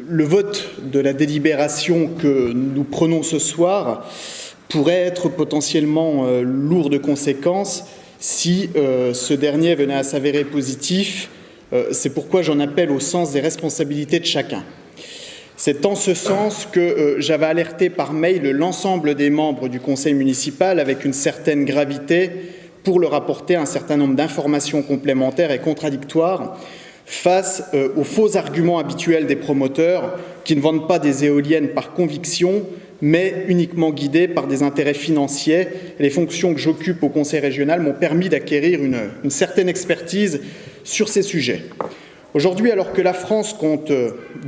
le vote de la délibération que nous prenons ce soir pourrait être potentiellement lourd de conséquences si ce dernier venait à s'avérer positif. C'est pourquoi j'en appelle au sens des responsabilités de chacun. C'est en ce sens que j'avais alerté par mail l'ensemble des membres du conseil municipal avec une certaine gravité pour leur apporter un certain nombre d'informations complémentaires et contradictoires face aux faux arguments habituels des promoteurs qui ne vendent pas des éoliennes par conviction, mais uniquement guidés par des intérêts financiers. Les fonctions que j'occupe au conseil régional m'ont permis d'acquérir une certaine expertise sur ces sujets. Aujourd'hui, alors que la France compte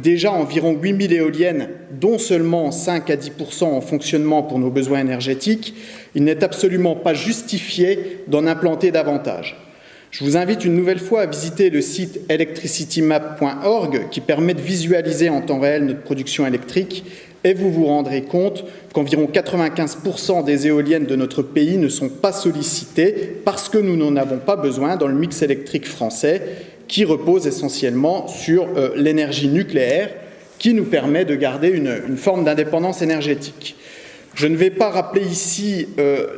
déjà environ 8000 éoliennes, dont seulement 5 à 10% en fonctionnement pour nos besoins énergétiques, il n'est absolument pas justifié d'en implanter davantage. Je vous invite une nouvelle fois à visiter le site electricitymap.org qui permet de visualiser en temps réel notre production électrique et vous vous rendrez compte qu'environ 95% des éoliennes de notre pays ne sont pas sollicitées parce que nous n'en avons pas besoin dans le mix électrique français qui repose essentiellement sur l'énergie nucléaire qui nous permet de garder une forme d'indépendance énergétique. Je ne vais pas rappeler ici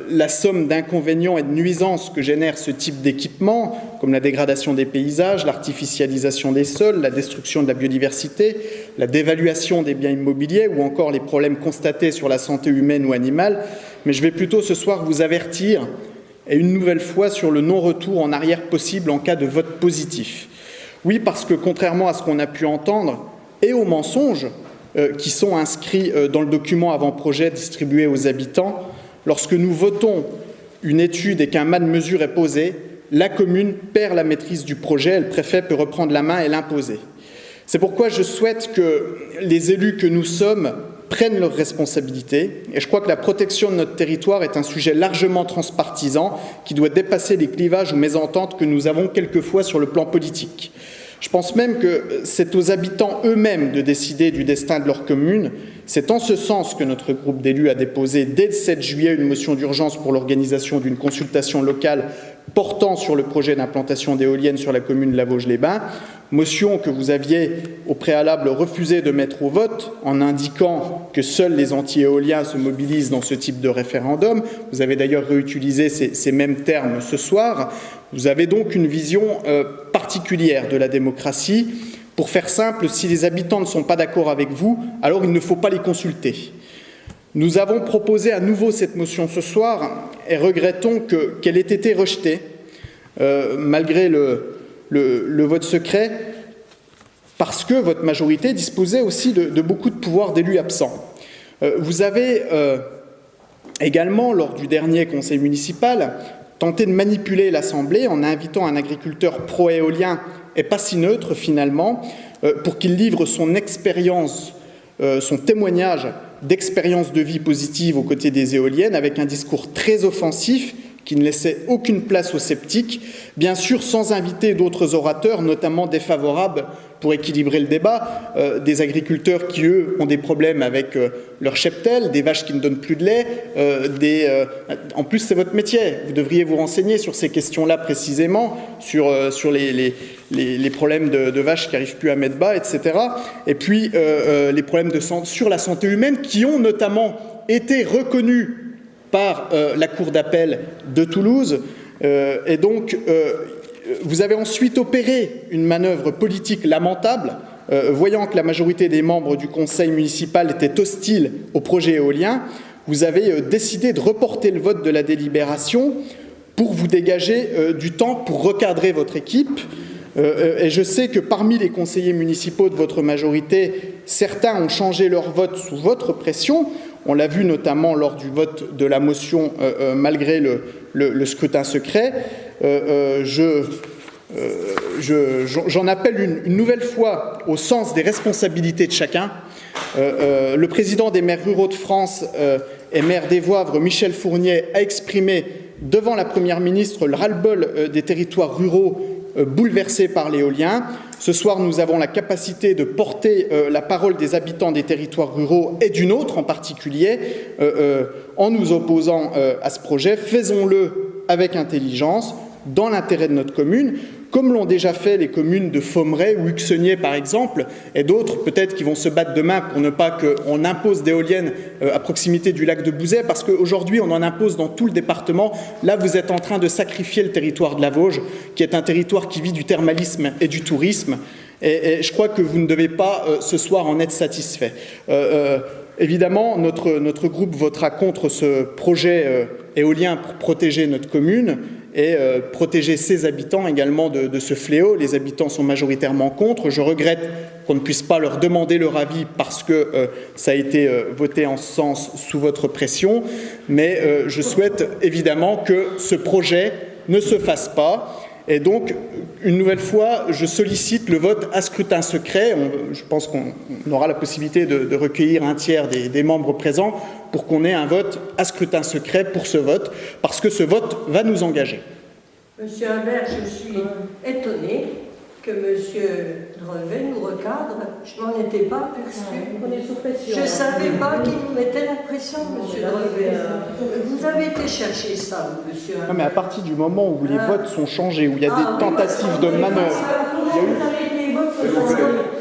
la somme d'inconvénients et de nuisances que génère ce type d'équipement, comme la dégradation des paysages, l'artificialisation des sols, la destruction de la biodiversité, la dévaluation des biens immobiliers ou encore les problèmes constatés sur la santé humaine ou animale, mais je vais plutôt ce soir vous avertir et une nouvelle fois sur le non-retour en arrière possible en cas de vote positif. Oui, parce que contrairement à ce qu'on a pu entendre et aux mensonges qui sont inscrits dans le document avant-projet distribué aux habitants, lorsque nous votons une étude et qu'un mât de mesure est posé, la commune perd la maîtrise du projet, le préfet peut reprendre la main et l'imposer. C'est pourquoi je souhaite que les élus que nous sommes prennent leurs responsabilités. Et je crois que la protection de notre territoire est un sujet largement transpartisan qui doit dépasser les clivages ou mésententes que nous avons quelquefois sur le plan politique. Je pense même que c'est aux habitants eux-mêmes de décider du destin de leur commune. C'est en ce sens que notre groupe d'élus a déposé dès le 7 juillet une motion d'urgence pour l'organisation d'une consultation locale portant sur le projet d'implantation d'éoliennes sur la commune de La Vosges-les-Bains, motion que vous aviez au préalable refusé de mettre au vote en indiquant que seuls les anti-éoliens se mobilisent dans ce type de référendum. Vous avez d'ailleurs réutilisé ces mêmes termes ce soir. Vous avez donc une vision particulière de la démocratie. Pour faire simple, si les habitants ne sont pas d'accord avec vous, alors il ne faut pas les consulter. Nous avons proposé à nouveau cette motion ce soir et regrettons qu'elle ait été rejetée, malgré le vote secret, parce que votre majorité disposait aussi de beaucoup de pouvoirs d'élus absents. Vous avez également, lors du dernier conseil municipal, tenté de manipuler l'Assemblée en invitant un agriculteur pro-éolien et pas si neutre finalement, pour qu'il livre son expérience, son témoignage d'expérience de vie positive aux côtés des éoliennes avec un discours très offensif qui ne laissait aucune place aux sceptiques, bien sûr sans inviter d'autres orateurs, notamment défavorables pour équilibrer le débat, des agriculteurs qui, eux, ont des problèmes avec leur cheptel, des vaches qui ne donnent plus de lait, en plus c'est votre métier, vous devriez vous renseigner sur ces questions-là précisément, sur les problèmes de vaches qui n'arrivent plus à mettre bas, etc. Et puis les problèmes sur la santé humaine qui ont notamment été reconnus par la Cour d'appel de Toulouse. Et donc, vous avez ensuite opéré une manœuvre politique lamentable, voyant que la majorité des membres du conseil municipal étaient hostiles au projet éolien. Vous avez décidé de reporter le vote de la délibération pour vous dégager du temps pour recadrer votre équipe. Et je sais que parmi les conseillers municipaux de votre majorité, certains ont changé leur vote sous votre pression. On l'a vu notamment lors du vote de la motion malgré le scrutin secret. J'en appelle une nouvelle fois au sens des responsabilités de chacun. Le président des maires ruraux de France et maire des Voivres, Michel Fournier, a exprimé devant la Première ministre le ras-le-bol des territoires ruraux bouleversés par l'éolien. Ce soir, nous avons la capacité de porter la parole des habitants des territoires ruraux et du nôtre en particulier en nous opposant à ce projet. Faisons-le avec intelligence, dans l'intérêt de notre commune. comme l'ont déjà fait les communes de Fommeray ou Uxenier par exemple, et d'autres peut-être qui vont se battre demain pour ne pas qu'on impose d'éoliennes à proximité du lac de Bouzet, parce qu'aujourd'hui on en impose dans tout le département. Là vous êtes en train de sacrifier le territoire de la Vosges, qui est un territoire qui vit du thermalisme et du tourisme, et je crois que vous ne devez pas ce soir en être satisfait. Évidemment, notre groupe votera contre ce projet éolien pour protéger notre commune et protéger ses habitants également de ce fléau. Les habitants sont majoritairement contre. Je regrette qu'on ne puisse pas leur demander leur avis parce que ça a été voté en ce sens sous votre pression, mais je souhaite évidemment que ce projet ne se fasse pas. Et donc, une nouvelle fois, je sollicite le vote à scrutin secret. Je pense qu'on aura la possibilité de recueillir un tiers des membres présents pour qu'on ait un vote à scrutin secret pour ce vote, parce que ce vote va nous engager. Monsieur Humbert, je suis étonnée que Monsieur Drevet nous recadre. Je n'en étais pas perçue. Je ne savais pas qu'il nous mettait la pression, Monsieur Drevet. Vous avez été chercher ça, Monsieur Humbert. Non, mais à partir du moment où les votes sont changés, où il y a des tentatives de manœuvre, il y a eu...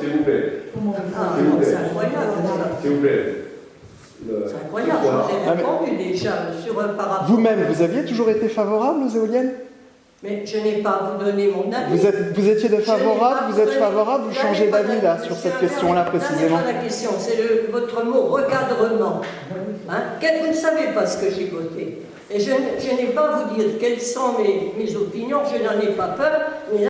S'il vous plaît. C'est incroyable. S'il vous plaît. C'est incroyable. J'en ai répondu déjà sur un par rapport. Vous-même, vous aviez toujours été favorable aux éoliennes? Mais je n'ai pas à vous donner mon avis. Vous étiez défavorable, vous êtes favorable, vous changez d'avis là sur cette question-là précisément. C'est pas la question, c'est votre mot recadrement. Hein? Vous ne savez pas ce que j'ai voté. Et je n'ai pas à vous dire quelles sont mes opinions, je n'en ai pas peur. Mais